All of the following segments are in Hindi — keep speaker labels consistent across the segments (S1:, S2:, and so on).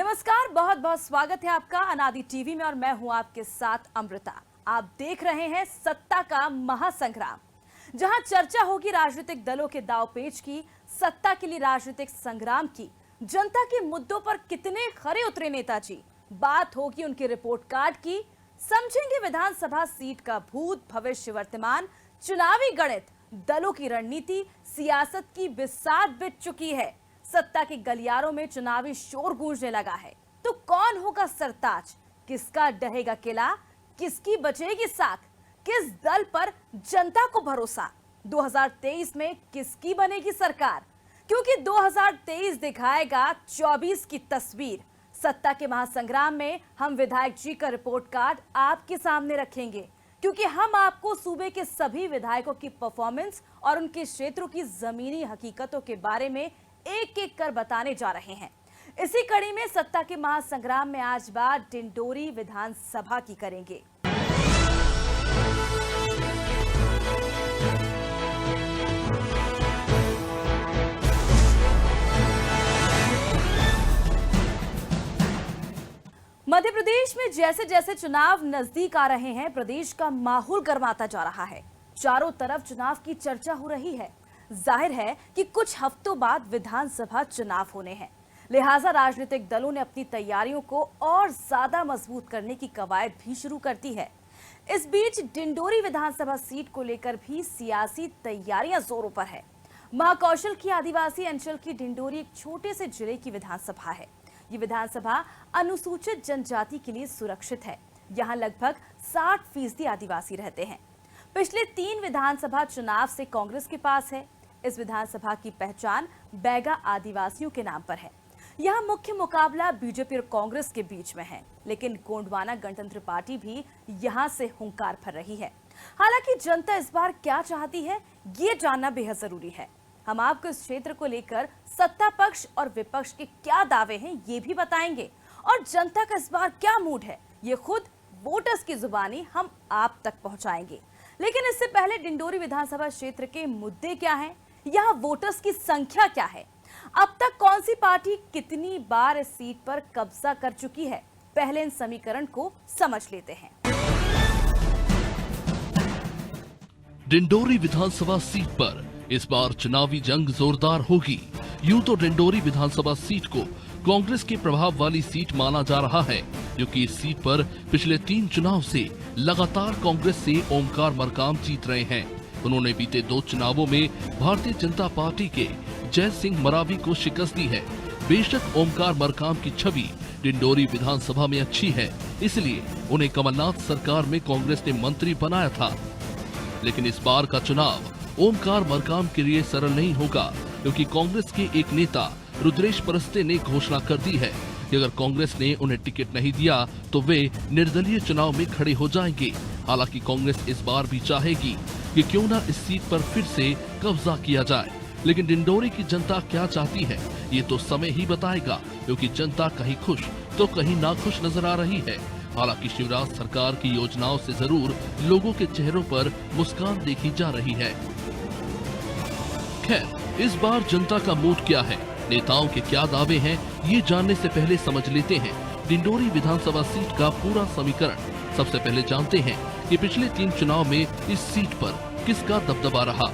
S1: नमस्कार, बहुत बहुत स्वागत है आपका अनादि टीवी में और मैं हूं आपके साथ अमृता। आप देख रहे हैं सत्ता का महासंग्राम, जहां चर्चा होगी राजनीतिक दलों के दांवपेच की, सत्ता के लिए राजनीतिक संग्राम की, जनता के मुद्दों पर कितने खरे उतरे नेताजी। बात होगी उनके रिपोर्ट कार्ड की, समझेंगे विधानसभा सीट का भूत भविष्य वर्तमान, चुनावी गणित, दलों की रणनीति, सियासत की बिसात बिछ चुकी है। सत्ता के गलियारों में चुनावी शोर गूंजने लगा है। तो कौन होगा सरताज, किसका डहेगा किला, किसकी बचेगी साख, किस दल पर जनता को भरोसा, 2023 में किसकी बनेगी सरकार, क्योंकि 2023 दिखाएगा 24 की तस्वीर। सत्ता के महासंग्राम में हम विधायक जी का रिपोर्ट कार्ड आपके सामने रखेंगे, क्योंकि हम आपको सूबे के सभी विधायकों की परफॉर्मेंस और उनके क्षेत्रों की जमीनी हकीकतों के बारे में एक एक कर बताने जा रहे हैं। इसी कड़ी में सत्ता के महासंग्राम में आज बात डिंडोरी विधानसभा की करेंगे। मध्य प्रदेश में जैसे जैसे चुनाव नजदीक आ रहे हैं, प्रदेश का माहौल गर्माता जा रहा है। चारों तरफ चुनाव की चर्चा हो रही है। जाहिर है कि कुछ हफ्तों बाद विधानसभा चुनाव होने हैं, लिहाजा राजनीतिक दलों ने अपनी तैयारियों को और ज्यादा मजबूत करने की कवायद भी शुरू कर दी है। इस बीच डिंडोरी विधानसभा सीट को लेकर भी सियासी तैयारियां जोरों पर है। महाकौशल की आदिवासी अंचल की डिंडोरी एक छोटे से जिले की विधानसभा है। ये विधानसभा अनुसूचित जनजाति के लिए सुरक्षित है। यहाँ लगभग 60% आदिवासी रहते हैं। पिछले 3 विधानसभा चुनाव से कांग्रेस के पास है। इस विधानसभा की पहचान बैगा आदिवासियों के नाम पर है। यहाँ मुख्य मुकाबला बीजेपी और कांग्रेस के बीच में है, लेकिन गोंडवाना गणतंत्र पार्टी भी यहाँ से हुंकार भर रही है। हालांकि जनता इस बार क्या चाहती है, ये जानना बेहद जरूरी है। हम आपको इस क्षेत्र को लेकर सत्ता पक्ष और विपक्ष के क्या दावे हैं, ये भी बताएंगे, और जनता का इस बार क्या मूड है, ये खुद वोटर्स की जुबानी हम आप तक पहुंचाएंगे। लेकिन इससे पहले डिंडोरी विधानसभा क्षेत्र के मुद्दे क्या हैं, यहाँ वोटर्स की संख्या क्या है, अब तक कौन सी पार्टी कितनी बार इस सीट पर कब्जा कर चुकी है, पहले इन समीकरण को समझ लेते हैं।
S2: डिंडोरी विधानसभा सीट पर इस बार चुनावी जंग जोरदार होगी। यूं तो डिंडोरी विधानसभा सीट को कांग्रेस के प्रभाव वाली सीट माना जा रहा है, क्योंकि इस सीट पर पिछले 3 चुनाव से लगातार कांग्रेस से ओमकार मरकाम जीत रहे हैं। उन्होंने बीते 2 चुनावों में भारतीय जनता पार्टी के जय सिंह मरावी को शिकस्त दी है। बेशक ओमकार मरकाम की छवि डिंडोरी विधानसभा में अच्छी है, इसलिए उन्हें कमलनाथ सरकार में कांग्रेस ने मंत्री बनाया था। लेकिन इस बार का चुनाव ओमकार मरकाम के लिए सरल नहीं होगा, क्योंकि कांग्रेस के एक नेता रुद्रेश परस्ते ने घोषणा कर दी है कि अगर कांग्रेस ने उन्हें टिकट नहीं दिया तो वे निर्दलीय चुनाव में खड़े हो जाएंगे। हालांकि कांग्रेस इस बार भी चाहेगी कि क्यों न इस सीट पर फिर से कब्जा किया जाए, लेकिन डिंडोरी की जनता क्या चाहती है ये तो समय ही बताएगा, क्योंकि जनता कहीं खुश तो कहीं नाखुश नजर आ रही है। हालांकि शिवराज सरकार की योजनाओं से जरूर लोगों के चेहरों पर मुस्कान देखी जा रही है। खैर, इस बार जनता का मूड क्या है, नेताओं के क्या दावे हैं, ये जानने से पहले समझ लेते हैं डिंडोरी विधानसभा सीट का पूरा समीकरण। सबसे पहले जानते हैं कि पिछले 3 चुनाव में इस सीट पर किसका दबदबा रहा।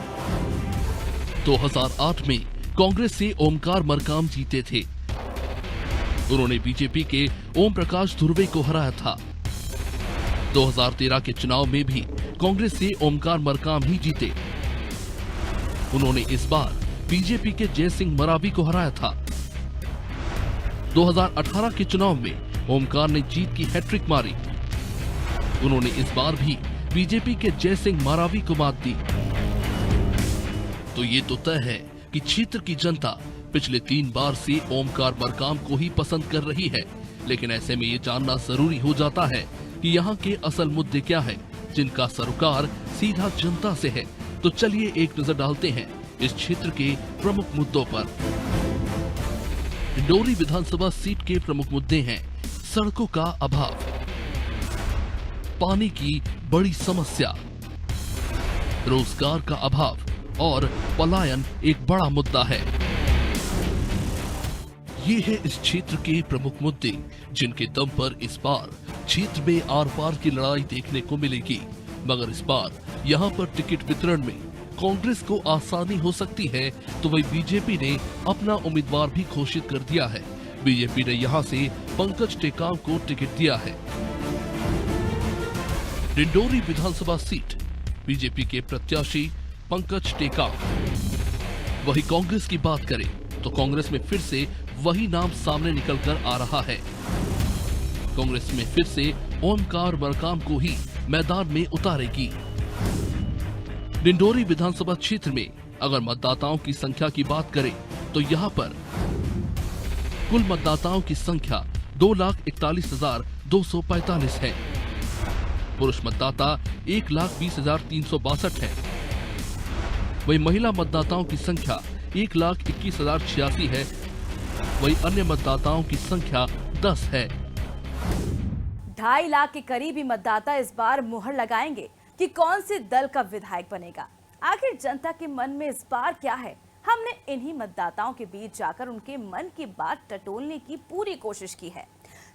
S2: 2008 में कांग्रेस से ओमकार मरकाम जीते थे। उन्होंने बीजेपी के ओम प्रकाश धुर्वे को हराया था। 2013 के चुनाव में भी कांग्रेस से ओमकार मरकाम ही जीते। उन्होंने इस बार बीजेपी के जय सिंह मरावी को हराया था। 2018 के चुनाव में ओमकार ने जीत की हैट्रिक मारी। उन्होंने इस बार भी बीजेपी के जय सिंह मरावी को मात दी। तो ये तो तय है कि क्षेत्र की जनता पिछले 3 बार से ओमकार मरकाम को ही पसंद कर रही है। लेकिन ऐसे में ये जानना जरूरी हो जाता है कि यहाँ के असल मुद्दे क्या है, जिनका सरोकार सीधा जनता से है। तो चलिए एक नजर डालते हैं इस क्षेत्र के प्रमुख मुद्दों पर। डिंडोरी विधानसभा सीट के प्रमुख मुद्दे हैं सड़कों का अभाव, पानी की बड़ी समस्या, रोजगार का अभाव और पलायन एक बड़ा मुद्दा है। ये है इस क्षेत्र के प्रमुख मुद्दे जिनके दम पर इस बार क्षेत्र में आर पार की लड़ाई देखने को मिलेगी। मगर इस बार यहाँ पर टिकट वितरण में कांग्रेस को आसानी हो सकती है, तो वही बीजेपी ने अपना उम्मीदवार भी घोषित कर दिया है। बीजेपी ने यहाँ से पंकज टेकाम को टिकट दिया है। डिंडोरी विधानसभा सीट बीजेपी के प्रत्याशी पंकज टेकाम। वही कांग्रेस की बात करें तो कांग्रेस में फिर से वही नाम सामने निकल कर आ रहा है। कांग्रेस में फिर से ओमकार मरकाम को ही मैदान में उतारेगी। डिंडोरी विधानसभा क्षेत्र में अगर मतदाताओं की संख्या की बात करें तो यहाँ पर कुल मतदाताओं की संख्या 2,41,245 है। पुरुष मतदाता 1,20,362 है। वही महिला मतदाताओं की संख्या 1,21,086 है। वही अन्य मतदाताओं की संख्या 10 है।
S1: 2.5 लाख के करीबी मतदाता इस बार मुहर लगाएंगे कि कौन से दल का विधायक बनेगा। आखिर जनता के मन में इस बार क्या है, हमने इन्हीं मतदाताओं के बीच जाकर उनके मन की बात टटोलने की पूरी कोशिश की है।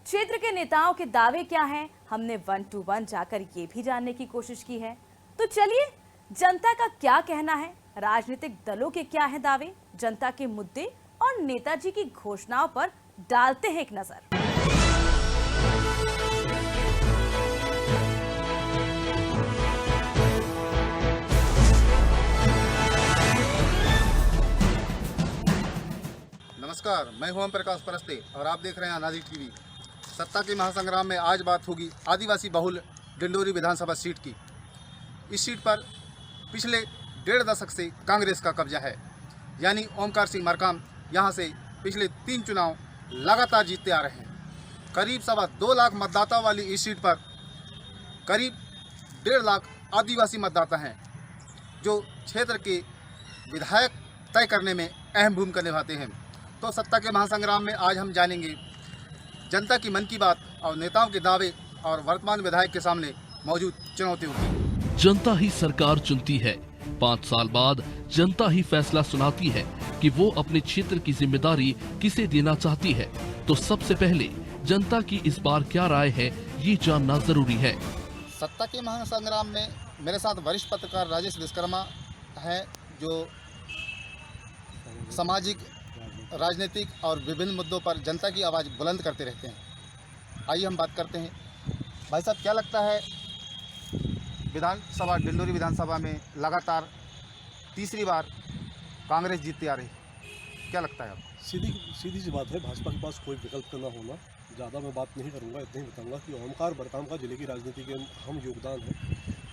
S1: क्षेत्र के नेताओं के दावे क्या हैं, हमने 1 to 1 जाकर ये भी जानने की कोशिश की है। तो चलिए, जनता का क्या कहना है, राजनीतिक दलों के क्या है दावे, जनता के मुद्दे और नेताजी की घोषणाओं पर डालते हैं एक नजर।
S3: नमस्कार, मैं हूं ओम प्रकाश परस्ते और आप देख रहे हैं अनाजी टीवी। सत्ता के महासंग्राम में आज बात होगी आदिवासी बहुल डिंडोरी विधानसभा सीट की। इस सीट पर पिछले 1.5 दशक से कांग्रेस का कब्जा है, यानी ओमकार सिंह मरकाम यहाँ से पिछले 3 चुनाव लगातार जीतते आ रहे हैं। करीब 2.25 लाख मतदाता वाली इस सीट पर करीब 1.5 लाख आदिवासी मतदाता हैं, जो क्षेत्र के विधायक तय करने में अहम भूमिका निभाते हैं। तो सत्ता के महासंग्राम में आज हम जानेंगे जनता की मन की बात और नेताओं के दावे और वर्तमान विधायक के सामने मौजूद चुनौतियों की।
S2: जनता ही सरकार चुनती है। 5 साल बाद जनता ही फैसला सुनाती है कि वो अपने क्षेत्र की जिम्मेदारी किसे देना चाहती है। तो सबसे पहले जनता की इस बार क्या राय है, ये जानना जरूरी है।
S3: सत्ता के महासंग्राम में मेरे साथ वरिष्ठ पत्रकार राजेश विश्वकर्मा हैं, जो सामाजिक, राजनीतिक और विभिन्न मुद्दों पर जनता की आवाज़ बुलंद करते रहते हैं। आइए हम बात करते हैं। भाई साहब, क्या लगता है विधानसभा डिंडोरी विधानसभा में लगातार तीसरी बार कांग्रेस जीतती आ रही, क्या लगता है आपको?
S4: सीधी सी बात है, भाजपा के पास कोई विकल्प का न होना। ज़्यादा मैं बात नहीं करूँगा, इतना ही बताऊँगा कि ओमकार मरकाम का जिले की राजनीति के अहम योगदान है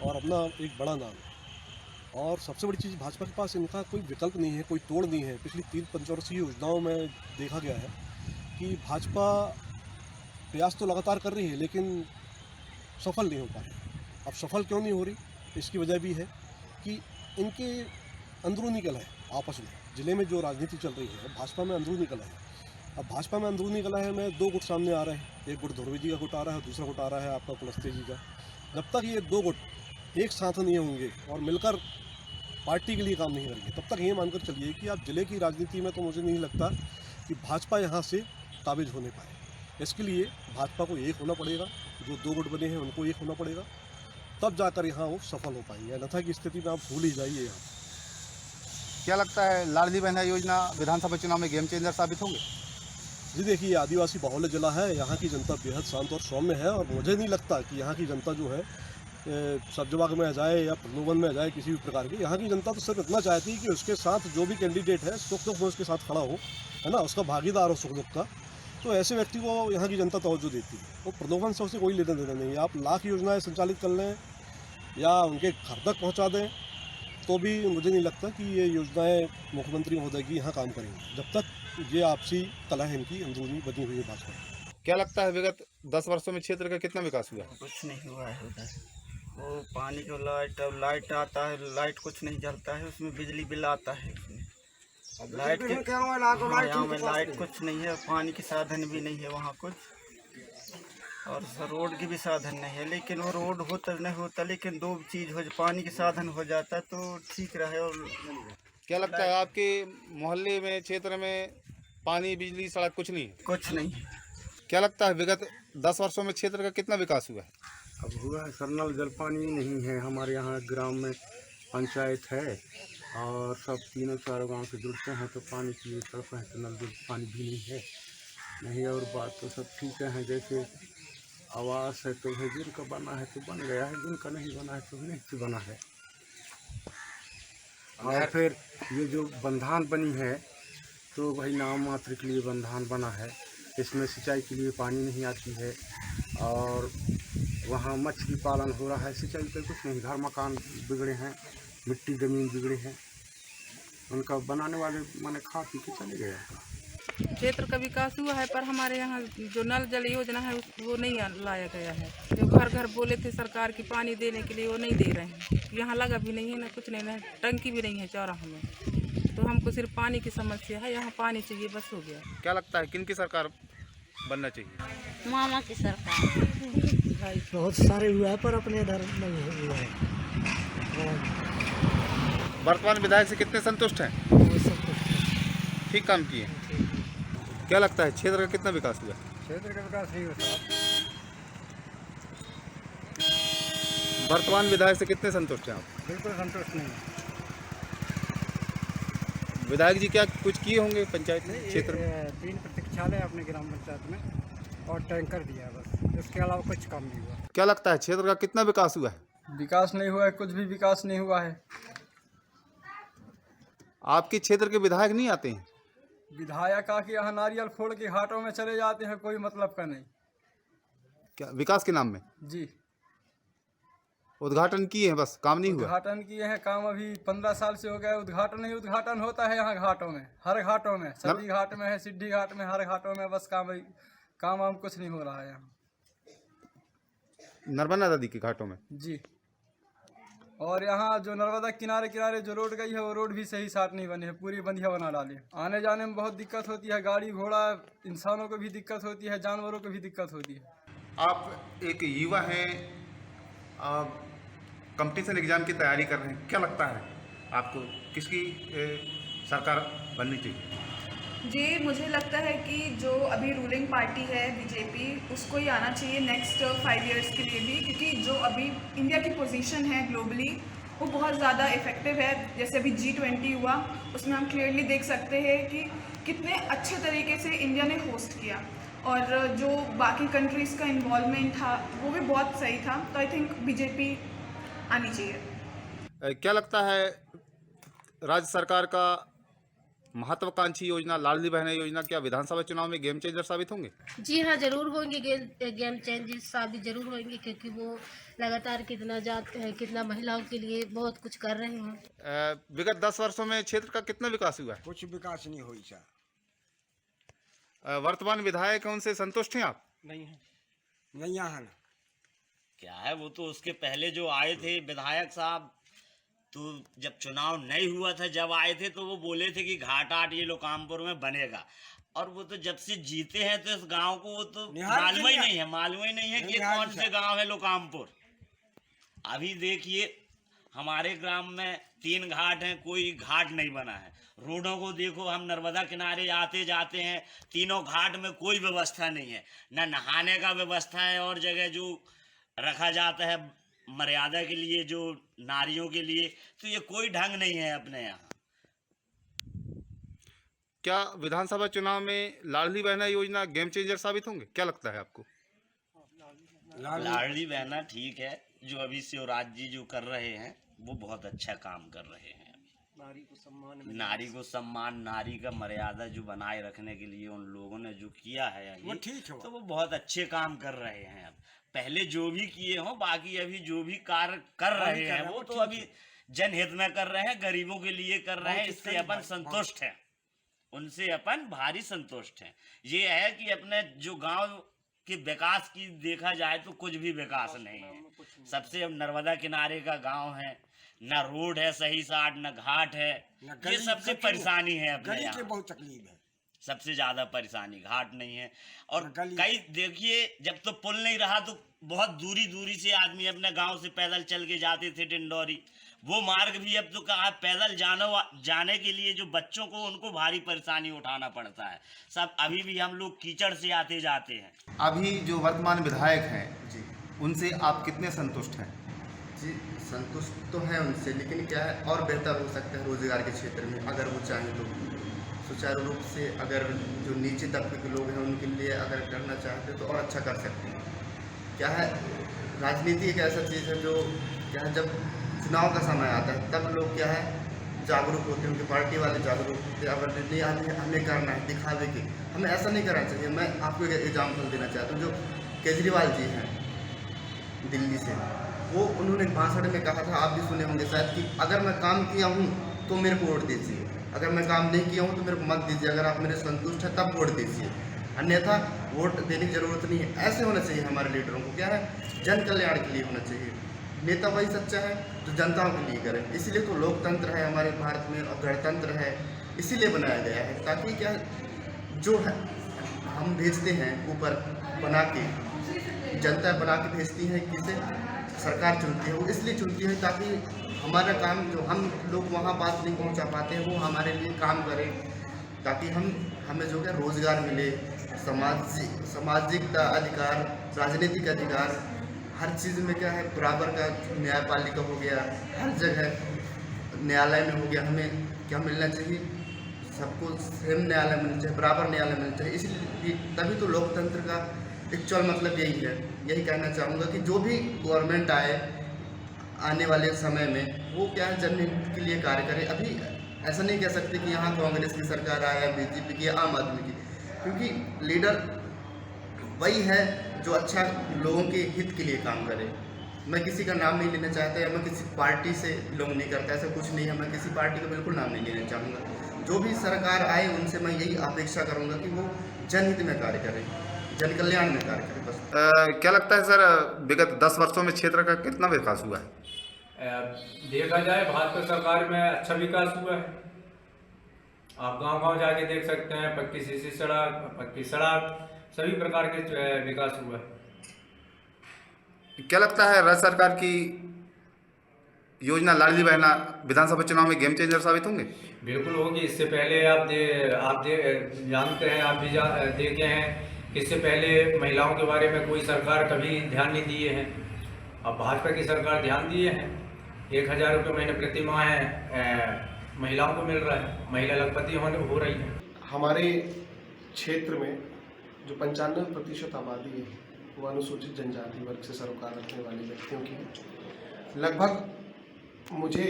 S4: और अपना एक बड़ा नाम है। और सबसे बड़ी चीज़, भाजपा के पास इनका कोई विकल्प नहीं है, कोई तोड़ नहीं है। पिछली 3 पंचवर्षीय योजनाओं में देखा गया है कि भाजपा प्रयास तो लगातार कर रही है लेकिन सफल नहीं हो पा रही। अब सफल क्यों नहीं हो रही, इसकी वजह भी है कि इनके अंदरूनी कलह है आपस में। ज़िले में जो राजनीति चल रही है, भाजपा में अंदरूनी कलह है। अब भाजपा में अंदरूनी कलह में 2 गुट सामने आ रहे हैं। एक गुट धुर्वे जी का गुट आ रहा है, दूसरा गुट आ रहा है आपका कुलस्ते जी का। जब तक ये 2 गुट एक साथ नहीं होंगे और मिलकर पार्टी के लिए काम नहीं करेंगे, तब तक ये मानकर चलिए कि आप जिले की राजनीति में तो मुझे नहीं लगता कि भाजपा यहाँ से काबिज होने पाए। इसके लिए भाजपा को एक होना पड़ेगा, जो 2 गुट बने हैं उनको एक होना पड़ेगा, तब जाकर यहाँ वो सफल हो पाएंगे। अन्यथा की स्थिति में आप भूल ही जाइए। यहाँ
S3: क्या लगता है लाडली बहना योजना विधानसभा चुनाव में गेम चेंजर साबित होंगे?
S4: जी देखिए, आदिवासी बहुल्य जिला है, यहाँ की जनता बेहद शांत और सौम्य है और मुझे नहीं लगता कि यहाँ की जनता जो है सब जगह में आ जाए या प्रलोभन में आ जाए किसी भी प्रकार की। यहाँ की जनता तो सिर्फ इतना चाहती है कि उसके साथ जो भी कैंडिडेट है सुख दुख में उसके साथ खड़ा हो, है ना, उसका भागीदार हो सुख दुख का। तो ऐसे व्यक्ति को यहाँ की जनता तवज्जो देती है। वो प्रलोभन से उसे कोई लेना देना नहीं है। आप लाख योजनाएं संचालित कर लें या उनके घर तक पहुँचा दें, तो भी मुझे नहीं लगता कि ये योजनाएं मुख्यमंत्री महोदय की यहाँ काम करेंगी, जब तक ये आपसी कलह इनकी अंदरूनी बनी हुई है भाजपा।
S3: क्या लगता है विगत 10 वर्षों में क्षेत्र का कितना विकास हुआ?
S5: कुछ नहीं हुआ है उधर। वो पानी का लाइट आता है, लाइट कुछ नहीं जलता है, उसमें बिजली बिल आता है। उसमें लाइट के यहाँ में लाइट कुछ नहीं है, पानी के साधन भी नहीं है वहाँ कुछ, और रोड की भी साधन नहीं है। लेकिन वो रोड होता नहीं होता, लेकिन 2 चीज़ हो, पानी के साधन हो जाता तो ठीक रहे। और
S3: क्या लगता है आपके मोहल्ले में, क्षेत्र में पानी बिजली सड़क कुछ नहीं है।
S5: कुछ नहीं।
S3: क्या लगता है विगत 10 वर्षों में क्षेत्र का कितना विकास हुआ है?
S6: अब हुआ है सर, नल जल पानी नहीं है हमारे यहाँ। ग्राम में पंचायत है और सब तीनों चारों गांव से जुड़ते हैं तो पानी की तरफ है, तो नल जल पानी भी नहीं है। नहीं और बात तो सब ठीक है, जैसे आवास है तो है, जिनका बना है तो बन गया है, जिनका नहीं बना है तो नहीं बना है। और फिर ये जो बंधान बनी है तो भाई नाम मात्र के लिए बंधान बना है, इसमें सिंचाई के लिए पानी नहीं आती है और वहाँ मछली पालन हो रहा है, सिंचाई पे कुछ नहीं। घर मकान बिगड़े हैं, मिट्टी ज़मीन बिगड़े हैं, उनका बनाने वाले माने खा पी के चले गए।
S7: क्षेत्र का विकास हुआ है पर हमारे यहाँ जो नल जल योजना है वो नहीं लाया गया है। जो घर घर बोले थे सरकार की पानी देने के लिए वो नहीं दे रहे हैं। यहाँ लगा भी नहीं है ना कुछ नहीं, ना टंकी भी नहीं है चौराहा में। तो हमको सिर्फ पानी की समस्या है, यहाँ पानी चाहिए बस हो गया।
S3: क्या लगता है किन की सरकार बनना चाहिए?
S8: मामा की सरकार।
S9: भाई बहुत सारे हुआ है पर अपने इधर नहीं हुआ है।
S3: वर्तमान विधायक से कितने संतुष्ट हैं?
S9: वो सब कुछ
S3: ठीक काम किए। क्या लगता है क्षेत्र का कितना विकास हुआ?
S6: क्षेत्र का विकास नहीं होता।
S3: वर्तमान विधायक से कितने संतुष्ट हैं आप?
S6: बिल्कुल संतुष्ट नहीं।
S3: विधायक जी क्या कुछ किए होंगे पंचायत में, क्षेत्र में?
S6: 3 प्रतीक्षालय अपने ग्राम पंचायत में और टैंकर दिया, बस इसके अलावा कुछ काम नहीं हुआ।
S3: क्या लगता है क्षेत्र का कितना विकास हुआ है?
S5: विकास नहीं हुआ है, कुछ भी विकास नहीं हुआ है।
S3: आपके क्षेत्र के विधायक नहीं आते हैं?
S5: विधायक आके यहाँ नारियल फोड़ के घाटों में चले जाते हैं, कोई मतलब का नहीं।
S3: क्या विकास के नाम में?
S5: जी,
S3: उद्घाटन किए हैं, बस काम नहीं हुआ।
S5: उद्घाटन किए हैं, काम अभी 15 साल से हो गया। उद्घाटन ही उद्घाटन होता है यहाँ घाटों में, हर घाटों में, सदी घाट में है, सिद्धि घाट में, हर घाटों में बस काम वाम कुछ नहीं हो रहा है यहाँ।
S3: नर्मदा नदी के घाटों में?
S5: जी, और यहाँ जो नर्मदा किनारे किनारे जो रोड गई है वो रोड भी सही साट नहीं बनी है, पूरी बंधिया बना डाली। आने जाने में बहुत दिक्कत होती है, गाड़ी घोड़ा इंसानों को भी दिक्कत होती है, जानवरों को भी दिक्कत होती है।
S3: आप एक युवा हैं, कंपटीशन एग्जाम की तैयारी कर रहे हैं, क्या लगता है आपको किसकी सरकार बननी चाहिए?
S10: जी, मुझे लगता है कि जो अभी रूलिंग पार्टी है बीजेपी, उसको ही आना चाहिए नेक्स्ट 5 इयर्स के लिए भी, क्योंकि जो अभी इंडिया की पोजीशन है ग्लोबली वो बहुत ज़्यादा इफ़ेक्टिव है। जैसे अभी G20 हुआ, उसमें हम क्लियरली देख सकते हैं कि कितने अच्छे तरीके से इंडिया ने होस्ट किया और जो बाकी कंट्रीज़ का इन्वॉल्वमेंट था वो भी बहुत सही था। तो आई थिंक बीजेपी आनी चाहिए।
S3: क्या लगता है राज्य सरकार का महत्वाकांक्षी योजना लाडली बहना योजना क्या विधानसभा चुनाव में गेम चेंजर साबित होंगे?
S8: जी हाँ, जरूर होंगे। गेम चेंजर साबित जरूर होंगे क्योंकि वो लगातार कितना महिलाओं के लिए बहुत कुछ कर रहे हैं।
S3: विगत 10 वर्षों में क्षेत्र का कितना विकास हुआ है?
S6: कुछ विकास नहीं हुई सर।
S3: वर्तमान विधायक हैं, उनसे संतुष्ट हैं आप?
S6: नहीं है, नहीं यहाँ ना।
S11: क्या है, वो तो उसके पहले जो आए थे विधायक साहब, तो जब चुनाव नहीं हुआ था जब आए थे तो वो बोले थे कि घाट ये लोकामपुर में बनेगा, और वो तो जब से जीते हैं तो इस गांव को वो तो मालूम ही नहीं है कि कौन से गांव है लोकामपुर। अभी देखिए हमारे ग्राम में 3 घाट हैं, कोई घाट नहीं बना है। रोडों को देखो, हम नर्मदा किनारे आते जाते हैं, तीनों घाट में कोई व्यवस्था नहीं है, न नहाने का व्यवस्था है, और जगह जो रखा जाता है मर्यादा के लिए जो नारियों के लिए, तो ये कोई ढंग नहीं है अपने यहाँ।
S3: क्या विधानसभा चुनाव में लाडली बहना योजना गेम चेंजर साबित होंगे? क्या लगता है आपको?
S11: लाडली बहना ठीक है, जो अभी शिवराज जी जो कर रहे हैं वो बहुत अच्छा काम कर रहे हैं। नारी को सम्मान, नारी का मर्यादा जो बनाए रखने के लिए उन लोगों ने जो किया है अभी,
S6: वो ठीक है,
S11: तो वो बहुत अच्छे काम कर रहे हैं। अब पहले जो भी किए हों, बाकी अभी जो भी कार्य कर रहे हैं वो तो अभी जनहित में कर रहे हैं, गरीबों के लिए कर रहे हैं। इससे अपन संतुष्ट हैं, उनसे अपन भारी संतुष्ट हैं। ये है कि अपने जो गांव के विकास की देखा जाए तो कुछ भी विकास नहीं है। सबसे अब नर्मदा किनारे का गांव है, न रोड है सही साट, न घाट है, ये सबसे परेशानी है अपने यहाँ।
S6: बहुत तकलीफ है,
S11: सबसे ज्यादा परेशानी घाट नहीं है। और कई देखिए, जब तो पुल नहीं रहा तो बहुत दूरी से आदमी अपने गांव से पैदल चल के जाते थे डिंडोरी, वो मार्ग भी अब तो कहा पैदल जाने के लिए जो बच्चों को उनको भारी परेशानी उठाना पड़ता है। सब अभी भी हम लोग कीचड़ से आते जाते हैं।
S3: अभी जो वर्तमान विधायक हैं जी, उनसे आप कितने संतुष्ट हैं?
S12: जी संतुष्ट तो है उनसे, लेकिन क्या है और बेहतर हो सकता है रोजगार के क्षेत्र में, अगर वो चाहें तो सुचारू रूप से। अगर जो नीचे तबके के लोग हैं उनके लिए अगर करना चाहते तो और अच्छा कर सकते हैं। क्या है, राजनीति एक ऐसा चीज़ है जो क्या है, जब चुनाव का समय आता है तब लोग क्या है जागरूक होते हैं, उनके पार्टी वाले जागरूक होते हैं। अगर नहीं हमें करना है दिखावे के, हमें ऐसा नहीं करना चाहिए। मैं आपको एक एग्जाम्पल देना चाहता हूँ। जो केजरीवाल जी हैं दिल्ली से, वो उन्होंने भाषण में कहा था, आप भी सुने होंगे शायद, कि अगर मैं काम किया हूँ तो मेरे को वोट दीजिए, अगर मैं काम नहीं किया हूँ तो मेरे को मत दीजिए, अगर आप मेरे संतुष्ट हैं तब वोट दीजिए, अन्यथा वोट देने की ज़रूरत नहीं है। ऐसे होना चाहिए हमारे लीडरों को। क्या है, जन कल्याण के लिए होना चाहिए। नेता वही सच्चा है जो जनताओं के लिए करे। इसीलिए तो लोकतंत्र है हमारे भारत में और गणतंत्र है, इसीलिए बनाया गया है, ताकि क्या जो है हम भेजते हैं ऊपर बना के, जनता बना के भेजती है, किसे सरकार चुनती है, वो इसलिए चुनती है ताकि हमारा काम जो हम लोग वहाँ बात नहीं पहुँचा पाते हैं वो हमारे लिए काम करें, ताकि हमें जो है रोज़गार मिले, सामाजिक अधिकार, राजनीतिक अधिकार, हर चीज़ में क्या है बराबर का, न्यायपालिका हो गया, हर जगह न्यायालय में हो गया, हमें क्या मिलना चाहिए, सबको सेम न्यायालय मिलना चाहिए, बराबर न्यायालय मिलना चाहिए। इसलिए तभी तो लोकतंत्र का एक्चुअल मतलब यही है। यही कहना चाहूँगा कि जो भी गवर्नमेंट आए आने वाले समय में, वो क्या है जनहित के लिए कार्य करे। अभी ऐसा नहीं कह सकते कि यहाँ कांग्रेस की सरकार आया, बीजेपी की, आम आदमी की, क्योंकि लीडर वही है जो अच्छा लोगों के हित के लिए काम करे। मैं किसी का नाम नहीं लेना चाहता या मैं किसी पार्टी से बिलोंग नहीं करता, ऐसा कुछ नहीं है। मैं किसी पार्टी का बिल्कुल नाम नहीं लेना चाहूँगा। जो भी सरकार आए उनसे मैं यही अपेक्षा करूँगा कि वो जनहित में कार्य करें, जन कल्याण में कार्य करें, बस।
S3: क्या लगता है सर, विगत 10 वर्षों में क्षेत्र का कितना विकास हुआ है?
S13: देखा जाए भाजपा सरकार में अच्छा विकास हुआ है। आप गांव-गांव जाके देख सकते हैं, पक्की सीसी सड़क, पक्की सड़क, सभी प्रकार के विकास हुआ है।
S3: क्या लगता है राज्य सरकार की योजना लाडली बहना विधानसभा चुनाव में गेम चेंजर साबित होंगे?
S13: बिल्कुल होगी। इससे पहले आप जानते हैं, आप भी देखे हैं, इससे पहले महिलाओं के बारे में कोई सरकार कभी ध्यान नहीं दिए हैं। अब भाजपा की सरकार ध्यान दिए हैं। 1000 रुपये महीने प्रति माह महिलाओं को मिल रहा है, महिला लखपति हो रही है।
S4: हमारे क्षेत्र में जो 95% आबादी है वो अनुसूचित जनजाति वर्ग से सरोकार रखने वाले व्यक्तियों की है। लगभग मुझे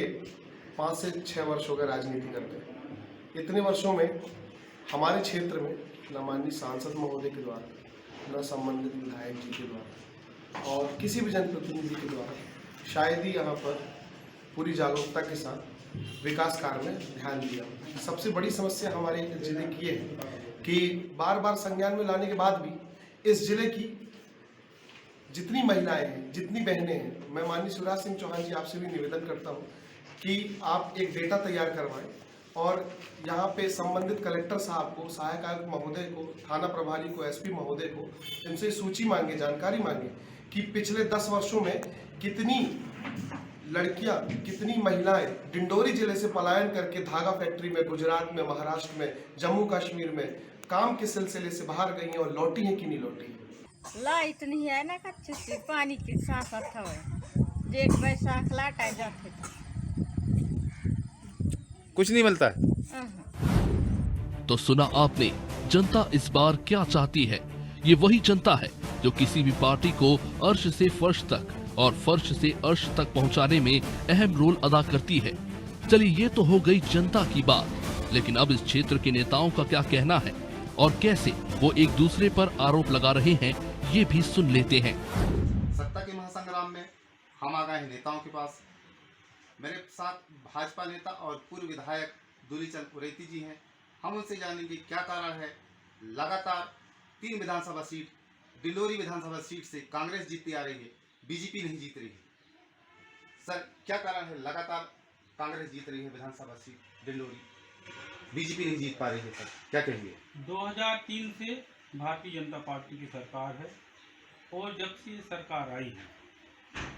S4: 5 से 6 वर्ष हो गए राजनीति करते। इतने वर्षों में हमारे क्षेत्र में न माननीय सांसद महोदय के द्वारा, न संबंधित विधायक जी के द्वारा और किसी भी जनप्रतिनिधि के द्वारा शायद ही यहाँ पर पूरी जागरूकता के साथ विकास कार्य में ध्यान दिया। सबसे बड़ी समस्या हमारे जिले की है कि बार बार संज्ञान में लाने के बाद भी इस जिले की जितनी महिलाएं हैं, जितनी बहनें हैं, मैं माननीय शिवराज सिंह चौहान जी आपसे भी निवेदन करता हूं कि आप एक डेटा तैयार करवाएं और यहाँ पे संबंधित कलेक्टर साहब को, सहायक आयुक्त महोदय को, थाना प्रभारी को, एसपी महोदय को इनसे सूची मांगे, जानकारी मांगे कि पिछले 10 वर्षों में कितनी लड़कियां, कितनी महिलाएं डिंडोरी जिले से पलायन करके धागा फैक्ट्री में, गुजरात में, महाराष्ट्र में, जम्मू कश्मीर में काम के सिलसिले से बाहर गई हैं और लौटी हैं कि नहीं लौटी।
S14: लाइट नहीं है ना, कच्चे से पानी की सांस है, जेठ बैसाख लाट आ जाते
S3: कुछ नहीं मिलता है।
S2: तो सुना आपने, जनता इस बार क्या चाहती है। ये वही जनता है जो किसी भी पार्टी को अर्श से फर्श तक और फर्श से अर्श तक पहुंचाने में अहम रोल अदा करती है। चलिए, ये तो हो गई जनता की बात, लेकिन अब इस क्षेत्र के नेताओं का क्या कहना है और कैसे वो एक दूसरे पर आरोप लगा रहे हैं, ये भी सुन लेते हैं।
S3: सत्ता के महासंग्राम में हम आ गए हैं नेताओं के पास। मेरे साथ भाजपा नेता और पूर्व विधायक दूलीचंद उरैती जी हैं। हम उनसे जानेंगे क्या कारण है लगातार 3 विधानसभा सीट, डिंडोरी विधानसभा सीट से कांग्रेस जीतती आ रही है, बीजेपी नहीं जीत रही है। सर, क्या कारण है लगातार कांग्रेस जीत रही है विधानसभा सीट डिंडोरी, बीजेपी नहीं जीत पा रही है? सर, क्या कहेंगे?
S15: 2003 से भारतीय जनता पार्टी की सरकार है और जब से सरकार आई है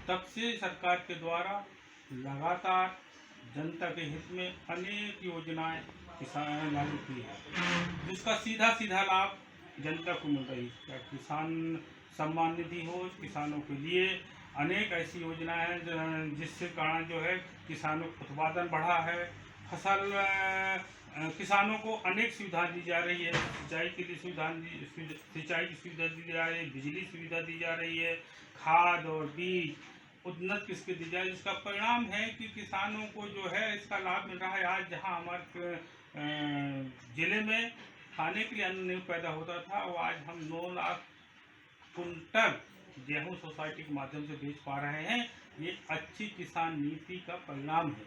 S15: तब से सरकार के द्वारा लगातार जनता के हित में अनेक योजनाएं किसान ने लागू की है, जिसका सीधा सीधा लाभ जनता को मिल रही है। किसान सम्मान निधि हो, किसानों के लिए अनेक ऐसी योजनाएं हैं जिसके कारण जो है किसानों का उत्पादन बढ़ा है। फसल किसानों को अनेक सुविधा दी जा रही है, सिंचाई के लिए सिंचाई की सुविधा दी जा रही है, बिजली सुविधा दी जा रही है, खाद और बीज उन्नत किस्में दी जा रही है, जिसका परिणाम है कि किसानों को जो है इसका लाभ मिल रहा है। आज जहां हमारे जिले में खाने के लिए अन्न नहीं पैदा होता था, वो आज हम 9 लाख कुंटल गेहूं सोसाइटी के माध्यम से बेच पा रहे हैं। ये अच्छी किसान नीति का परिणाम है।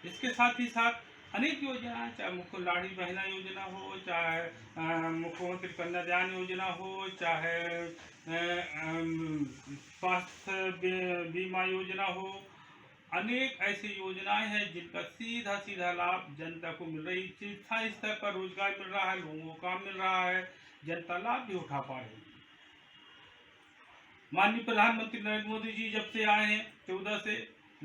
S15: इसके साथ ही साथ अनेक योजनाएं, चाहे मुख्य लाड़ी बहना योजना हो, चाहे मुख्यमंत्री कन्यादान योजना हो, चाहे स्वास्थ्य बीमा योजना हो, अनेक ऐसी योजनाएं हैं जिनका सीधा सीधा लाभ जनता को मिल रही है। स्थानीय स्तर पर रोजगार मिल रहा है, लोगों को काम मिल रहा है, जनता लाभ भी उठा पा रही है। माननीय प्रधानमंत्री नरेंद्र मोदी जी जब से आए हैं 14 से,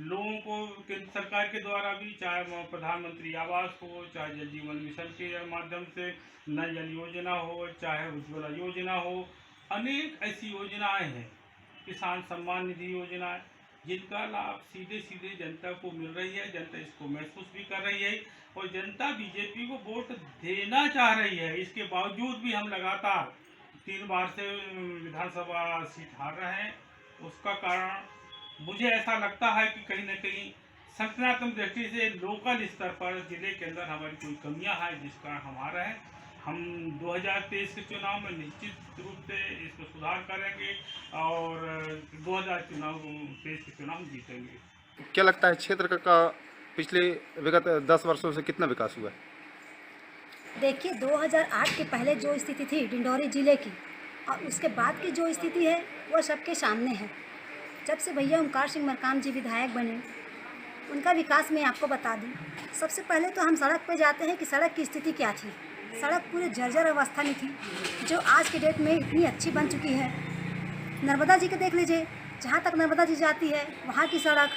S15: लोगों को केंद्र सरकार के द्वारा भी, चाहे प्रधानमंत्री आवास हो, चाहे जल जीवन मिशन के माध्यम से नल जल योजना हो, चाहे उज्ज्वला योजना हो, अनेक ऐसी योजनाएं हैं, किसान सम्मान निधि योजना, जिनका लाभ सीधे सीधे जनता को मिल रही है। जनता इसको महसूस भी कर रही है और जनता बीजेपी को वोट देना चाह रही है। इसके बावजूद भी हम लगातार 3 बार से विधानसभा सीट हार रहे हैं। उसका कारण मुझे ऐसा लगता है कि कहीं न कहीं संगठनात्मक दृष्टि से लोकल स्तर पर जिले के अंदर हमारी कोई कमियां हैं, जिसका हम हार रहे हैं। हम 2023 के चुनाव में निश्चित रूप से इसको सुधार करेंगे और 2023 के चुनाव जीतेंगे।
S3: क्या लगता है क्षेत्र का पिछले विगत 10 वर्षों से कितना विकास हुआ है?
S16: देखिए, 2008 के पहले जो स्थिति थी डिंडौरी जिले की और उसके बाद की जो स्थिति है वो सबके सामने है। जब से भैया ओमकार सिंह मरकाम जी विधायक बने, उनका विकास मैं आपको बता दूं। सबसे पहले तो हम सड़क पे जाते हैं कि सड़क की स्थिति क्या थी। सड़क पूरे जर्जर अवस्था में थी, जो आज के डेट में इतनी अच्छी बन चुकी है। नर्मदा जी को देख लीजिए, जहाँ तक नर्मदा जी जाती है वहाँ की सड़क,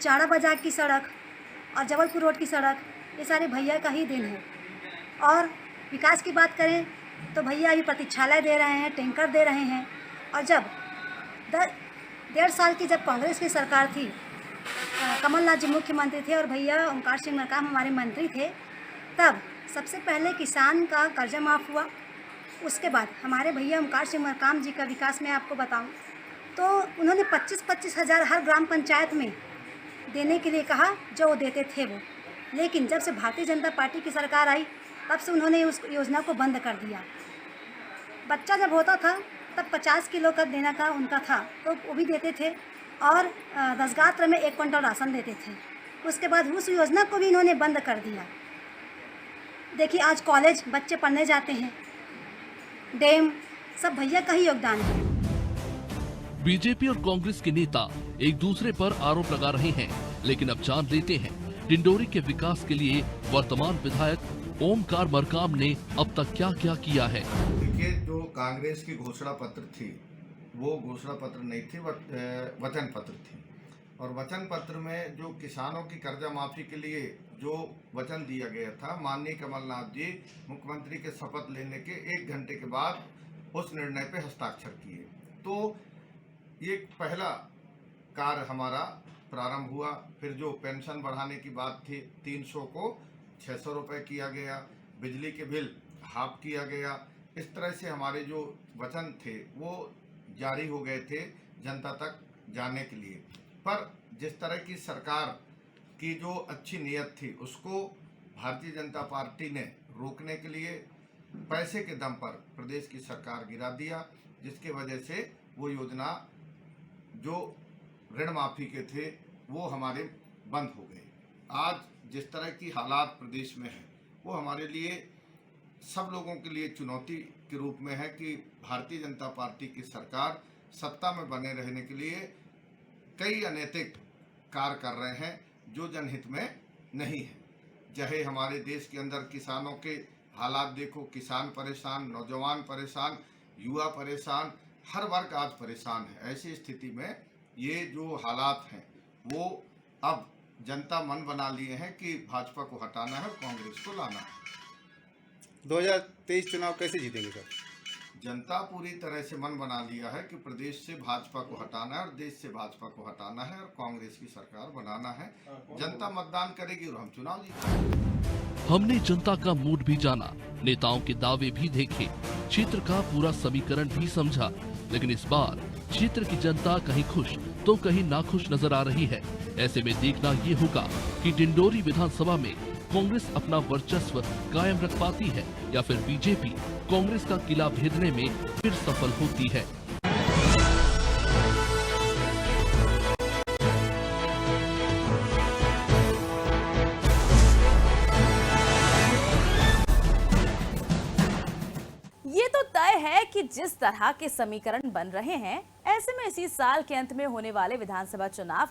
S16: चाड़ा बाजार की सड़क और जबलपुर रोड की सड़क, ये सारे भैया का ही देन है। और विकास की बात करें तो भैया अभी प्रतीक्षालय दे रहे हैं, टैंकर दे रहे हैं। और जब 1.5 साल की जब कांग्रेस की सरकार थी, कमलनाथ जी मुख्यमंत्री थे और भैया ओमकार सिंह मरकाम हमारे मंत्री थे, तब सबसे पहले किसान का कर्जा माफ़ हुआ। उसके बाद हमारे भैया ओमकार सिंह मरकाम जी का विकास मैं आपको बताऊं तो उन्होंने 25-25 हज़ार हर ग्राम पंचायत में देने के लिए कहा, जो वो देते थे वो। लेकिन जब से भारतीय जनता पार्टी की सरकार आई, तब से उन्होंने उस योजना को बंद कर दिया। बच्चा जब होता था तब 50 किलो का देना का उनका था, तो वो भी देते थे और 10 गात्र में 1 क्विंटल राशन देते थे। उसके बाद उस योजना को भी इन्होंने बंद कर दिया। देखिए, आज कॉलेज बच्चे पढ़ने जाते हैं, डैम, सब भैया का ही योगदान है।
S2: बीजेपी और कांग्रेस के नेता एक दूसरे पर आरोप लगा रहे हैं, लेकिन अब जान लेते हैं डिंडोरी के विकास के लिए वर्तमान विधायक ओमकार मरकाम ने अब तक क्या क्या किया है।
S17: देखिए, जो कांग्रेस की घोषणा पत्र थी वो घोषणा पत्र नहीं थी, वचन पत्र थी। और वचन पत्र में जो किसानों की कर्जा माफी के लिए जो वचन दिया गया था, माननीय कमलनाथ जी मुख्यमंत्री के शपथ लेने के 1 घंटे के बाद उस निर्णय पे हस्ताक्षर किए। तो ये पहला कार्य हमारा प्रारंभ हुआ। फिर जो पेंशन बढ़ाने की बात थी, 300 को 600 रुपये किया गया, बिजली के बिल हाफ किया गया। इस तरह से हमारे जो वचन थे वो जारी हो गए थे जनता तक जाने के लिए। पर जिस तरह की सरकार की जो अच्छी नीयत थी, उसको भारतीय जनता पार्टी ने रोकने के लिए पैसे के दम पर प्रदेश की सरकार गिरा दिया, जिसके वजह से वो योजना जो ऋण माफी के थे वो हमारे बंद हो गए। आज जिस तरह की हालात प्रदेश में है, वो हमारे लिए, सब लोगों के लिए चुनौती के रूप में है कि भारतीय जनता पार्टी की सरकार सत्ता में बने रहने के लिए कई अनैतिक कार्य कर रहे हैं जो जनहित में नहीं है। चाहे हमारे देश के अंदर किसानों के हालात देखो, किसान परेशान, नौजवान परेशान, युवा परेशान, हर वर्ग आज परेशान है। ऐसी स्थिति में ये जो हालात हैं वो अब जनता मन बना लिए हैं कि भाजपा को हटाना है और कांग्रेस को लाना है।
S3: 2023 चुनाव कैसे जीतेंगे सर?
S17: जनता पूरी तरह से मन बना लिया है कि प्रदेश से भाजपा को हटाना है और देश से भाजपा को हटाना है और कांग्रेस की सरकार बनाना है। जनता मतदान करेगी और हम चुनाव जीतेंगे।
S2: हमने जनता का मूड भी जाना, नेताओं के दावे भी देखे, क्षेत्र का पूरा समीकरण भी समझा, लेकिन इस बार क्षेत्र की जनता कहीं खुश तो कहीं नाखुश नजर आ रही है। ऐसे में देखना ये होगा कि डिंडोरी विधानसभा में कांग्रेस अपना वर्चस्व कायम रख पाती है या फिर बीजेपी कांग्रेस का किला भेदने में फिर सफल होती है।
S1: ये तो तय है कि जिस तरह के समीकरण बन रहे हैं, ऐसे में इसी साल के अंत में होने वाले विधानसभा चुनाव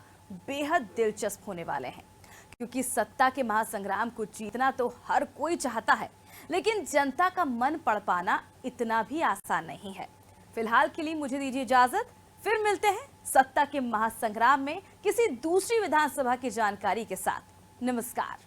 S1: बेहद दिलचस्प होने वाले हैं, क्योंकि सत्ता के महासंग्राम को जीतना तो हर कोई चाहता है, लेकिन जनता का मन पढ़ पाना इतना भी आसान नहीं है। फिलहाल के लिए मुझे दीजिए इजाजत, फिर मिलते हैं सत्ता के महासंग्राम में किसी दूसरी विधानसभा की जानकारी के साथ। नमस्कार।